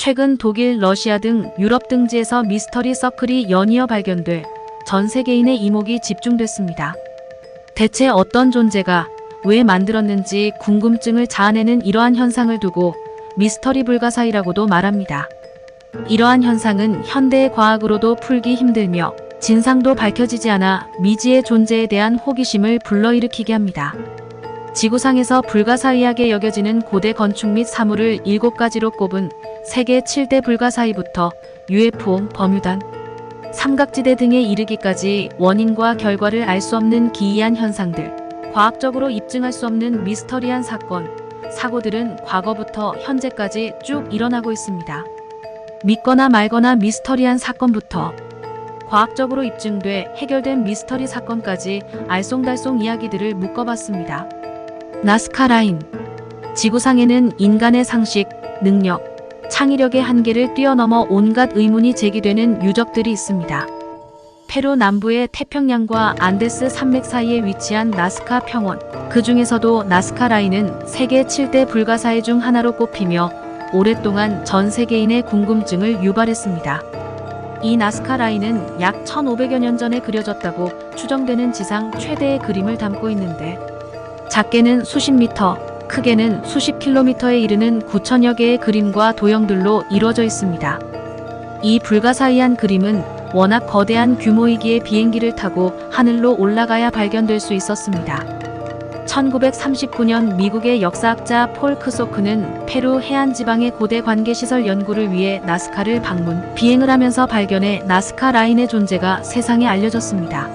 최근 독일, 러시아 등 유럽 등지에서 미스터리 서클이 연이어 발견돼 전 세계인의 이목이 집중됐습니다. 대체 어떤 존재가 왜 만들었는지 궁금증을 자아내는 이러한 현상을 두고 미스터리 불가사의라고도 말합니다. 이러한 현상은 현대의 과학으로도 풀기 힘들며 진상도 밝혀지지 않아 미지의 존재에 대한 호기심을 불러일으키게 합니다. 지구상에서 불가사의하게 여겨지는 고대 건축 및 사물을 7가지로 꼽은 세계 7대 불가사의부터 UFO, 버뮤단, 삼각지대 등에 이르기까지 원인과 결과를 알 수 없는 기이한 현상들, 과학적으로 입증할 수 없는 미스터리한 사건, 사고들은 과거부터 현재까지 쭉 일어나고 있습니다. 믿거나 말거나 미스터리한 사건부터 과학적으로 입증돼 해결된 미스터리 사건까지 알쏭달쏭 이야기들을 묶어봤습니다. 나스카 라인. 지구상에는 인간의 상식, 능력, 창의력의 한계를 뛰어넘어 온갖 의문이 제기되는 유적들이 있습니다. 페루 남부의 태평양과 안데스 산맥 사이에 위치한 나스카 평원. 그 중에서도 나스카 라인은 세계 7대 불가사의 중 하나로 꼽히며 오랫동안 전 세계인의 궁금증을 유발했습니다. 이 나스카 라인은 약 1500여 년 전에 그려졌다고 추정되는 지상 최대의 그림을 담고 있는데, 작게는 수십 미터, 크게는 수십 킬로미터에 이르는 9천여 개의 그림과 도형들로 이루어져 있습니다. 이 불가사의한 그림은 워낙 거대한 규모이기에 비행기를 타고 하늘로 올라가야 발견될 수 있었습니다. 1939년 미국의 역사학자 폴 크소크는 페루 해안지방의 고대 관계시설 연구를 위해 나스카를 방문, 비행을 하면서 발견해 나스카 라인의 존재가 세상에 알려졌습니다.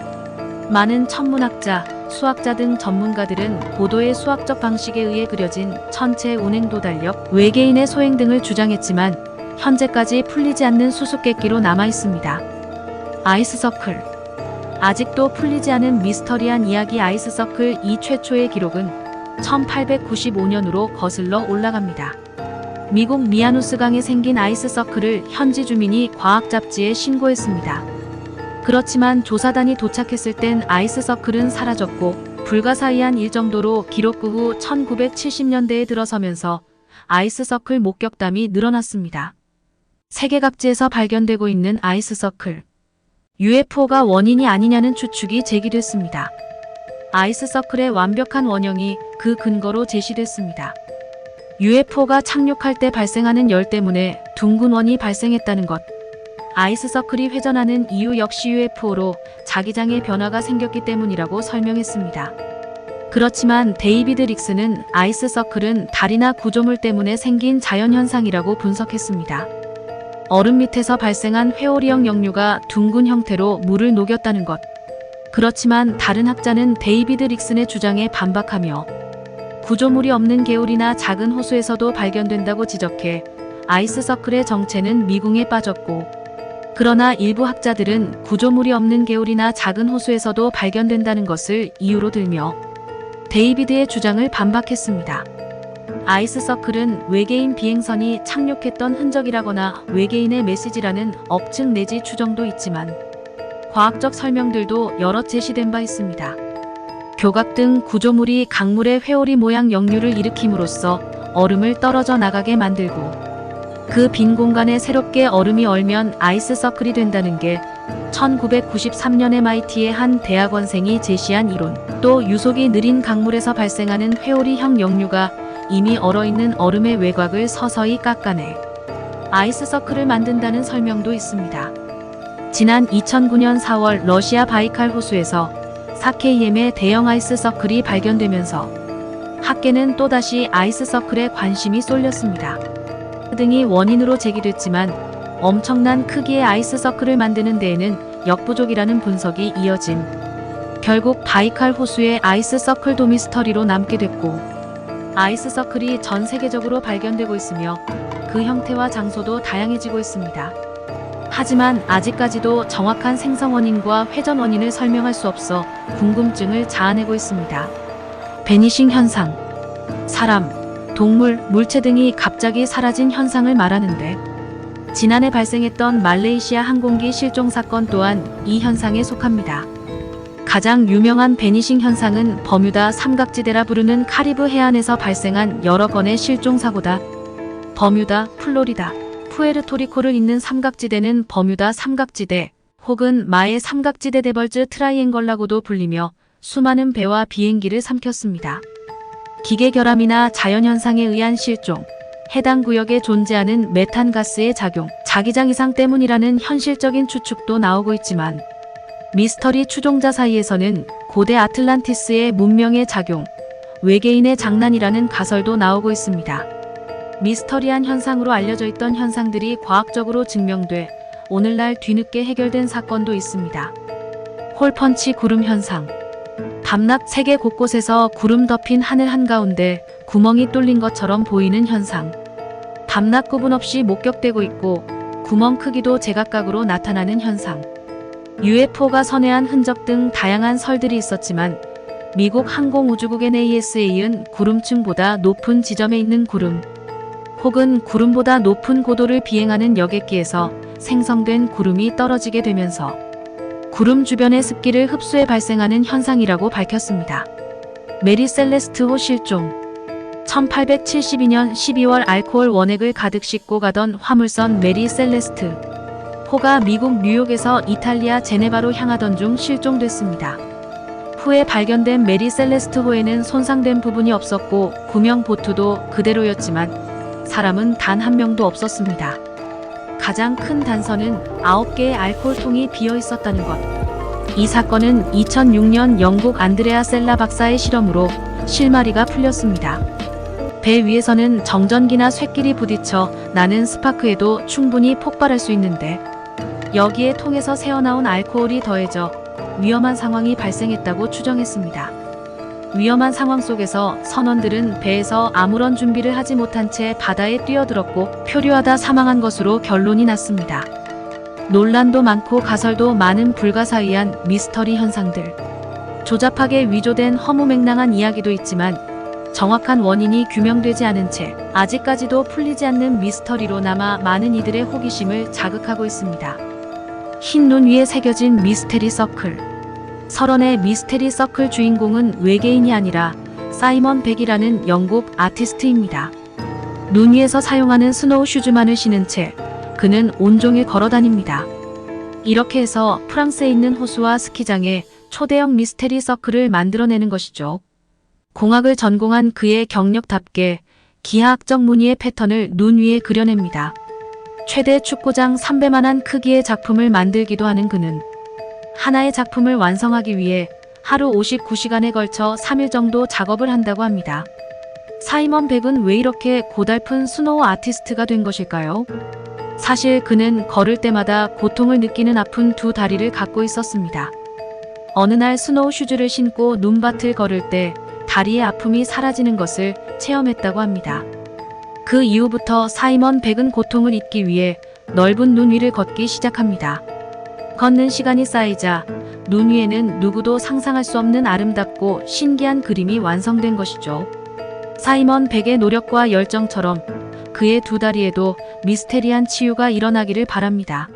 많은 천문학자, 수학자 등 전문가들은 고도의 수학적 방식에 의해 그려진 천체 운행 도달력, 외계인의 소행 등을 주장했지만 현재까지 풀리지 않는 수수께끼로 남아 있습니다. 아이스서클. 아직도 풀리지 않은 미스터리한 이야기 아이스서클. 이 최초의 기록은 1895년으로 거슬러 올라갑니다. 미국 미아누스강에 생긴 아이스서클을 현지 주민이 과학 잡지에 신고했습니다. 그렇지만 조사단이 도착했을 땐 아이스서클은 사라졌고 불가사의한 일 정도로 기록 후 1970년대에 들어서면서 아이스서클 목격담이 늘어났습니다. 세계 각지에서 발견되고 있는 아이스서클. UFO가 원인이 아니냐는 추측이 제기됐습니다. 아이스서클의 완벽한 원형이 그 근거로 제시됐습니다. UFO가 착륙할 때 발생하는 열 때문에 둥근 원이 발생했다는 것. 아이스서클이 회전하는 이유 역시 UFO로 자기장의 변화가 생겼기 때문이라고 설명했습니다. 그렇지만 데이비드 릭스는 아이스서클은 달이나 구조물 때문에 생긴 자연현상이라고 분석했습니다. 얼음 밑에서 발생한 회오리형 역류가 둥근 형태로 물을 녹였다는 것. 그렇지만 다른 학자는 데이비드 릭슨의 주장에 반박하며 구조물이 없는 개울이나 작은 호수에서도 발견된다고 지적해 아이스서클의 정체는 미궁에 빠졌고, 그러나 일부 학자들은 구조물이 없는 개울이나 작은 호수에서도 발견된다는 것을 이유로 들며 데이비드의 주장을 반박했습니다. 아이스서클은 외계인 비행선이 착륙했던 흔적이라거나 외계인의 메시지라는 억측 내지 추정도 있지만 과학적 설명들도 여러 제시된 바 있습니다. 교각 등 구조물이 강물의 회오리 모양 역류를 일으킴으로써 얼음을 떨어져 나가게 만들고 그 빈 공간에 새롭게 얼음이 얼면 아이스서클이 된다는 게 1993년 MIT의 한 대학원생이 제시한 이론. 또 유속이 느린 강물에서 발생하는 회오리형 역류가 이미 얼어있는 얼음의 외곽을 서서히 깎아내 아이스서클을 만든다는 설명도 있습니다. 지난 2009년 4월 러시아 바이칼 호수에서 4KM의 대형 아이스서클이 발견되면서 학계는 또다시 아이스서클에 관심이 쏠렸습니다. 등이 원인으로 제기됐지만 엄청난 크기의 아이스서클을 만드는 데에는 역부족이라는 분석이 이어짐. 결국 바이칼 호수의 아이스서클도 미스터리로 남게 됐고, 아이스서클이 전 세계적으로 발견되고 있으며 그 형태와 장소도 다양해지고 있습니다. 하지만 아직까지도 정확한 생성 원인과 회전 원인을 설명할 수 없어 궁금증을 자아내고 있습니다. 베니싱 현상. 사람, 동물, 물체 등이 갑자기 사라진 현상을 말하는데, 지난해 발생했던 말레이시아 항공기 실종 사건 또한 이 현상에 속합니다. 가장 유명한 베니싱 현상은 버뮤다 삼각지대라 부르는 카리브 해안에서 발생한 여러 건의 실종 사고다. 버뮤다, 플로리다, 푸에르토리코를 잇는 삼각지대는 버뮤다 삼각지대 혹은 마의 삼각지대 데벌즈 트라이앵걸라고도 불리며 수많은 배와 비행기를 삼켰습니다. 기계 결함이나 자연현상에 의한 실종, 해당 구역에 존재하는 메탄가스의 작용, 자기장 이상 때문이라는 현실적인 추측도 나오고 있지만 미스터리 추종자 사이에서는 고대 아틀란티스의 문명의 작용, 외계인의 장난이라는 가설도 나오고 있습니다. 미스터리한 현상으로 알려져 있던 현상들이 과학적으로 증명돼 오늘날 뒤늦게 해결된 사건도 있습니다. 홀펀치 구름 현상. 밤낮 세계 곳곳에서 구름 덮인 하늘 한가운데 구멍이 뚫린 것처럼 보이는 현상. 밤낮 구분 없이 목격되고 있고 구멍 크기도 제각각으로 나타나는 현상. UFO가 선회한 흔적 등 다양한 설들이 있었지만 미국 항공우주국 NASA에 이은 구름층보다 높은 지점에 있는 구름 혹은 구름보다 높은 고도를 비행하는 여객기에서 생성된 구름이 떨어지게 되면서 구름 주변의 습기를 흡수해 발생하는 현상이라고 밝혔습니다. 메리 셀레스트호 실종. 1872년 12월 알코올 원액을 가득 싣고 가던 화물선 메리 셀레스트 호가 미국 뉴욕에서 이탈리아 제네바로 향하던 중 실종됐습니다. 후에 발견된 메리 셀레스트 호에는 손상된 부분이 없었고 구명 보트도 그대로였지만 사람은 단 한 명도 없었습니다. 가장 큰 단서는 9개의 알코올통이 비어 있었다는 것. 이 사건은 2006년 영국 안드레아 셀라 박사의 실험으로 실마리가 풀렸습니다. 배 위에서는 정전기나 쇳길이 부딪혀 나는 스파크에도 충분히 폭발할 수 있는데 여기에 통에서 새어나온 알코올이 더해져 위험한 상황이 발생했다고 추정했습니다. 위험한 상황 속에서 선원들은 배에서 아무런 준비를 하지 못한 채 바다에 뛰어들었고 표류하다 사망한 것으로 결론이 났습니다. 논란도 많고 가설도 많은 불가사의한 미스터리 현상들. 조잡하게 위조된 허무맹랑한 이야기도 있지만 정확한 원인이 규명되지 않은 채 아직까지도 풀리지 않는 미스터리로 남아 많은 이들의 호기심을 자극하고 있습니다. 흰 눈 위에 새겨진 미스테리 서클. 설원의 미스테리 서클 주인공은 외계인이 아니라 사이먼 백이라는 영국 아티스트입니다. 눈 위에서 사용하는 스노우 슈즈만을 신은 채 그는 온종일 걸어 다닙니다. 이렇게 해서 프랑스에 있는 호수와 스키장에 초대형 미스테리 서클을 만들어내는 것이죠. 공학을 전공한 그의 경력답게 기하학적 무늬의 패턴을 눈 위에 그려냅니다. 최대 축구장 3배만한 크기의 작품을 만들기도 하는 그는 하나의 작품을 완성하기 위해 하루 59시간에 걸쳐 3일 정도 작업을 한다고 합니다. 사이먼 백은 왜 이렇게 고달픈 스노우 아티스트가 된 것일까요? 사실 그는 걸을 때마다 고통을 느끼는 아픈 두 다리를 갖고 있었습니다. 어느 날 스노우 슈즈를 신고 눈밭을 걸을 때 다리의 아픔이 사라지는 것을 체험했다고 합니다. 그 이후부터 사이먼 백은 고통을 잊기 위해 넓은 눈 위를 걷기 시작합니다. 걷는 시간이 쌓이자 눈 위에는 누구도 상상할 수 없는 아름답고 신기한 그림이 완성된 것이죠. 사이먼 백의 노력과 열정처럼 그의 두 다리에도 미스테리한 치유가 일어나기를 바랍니다.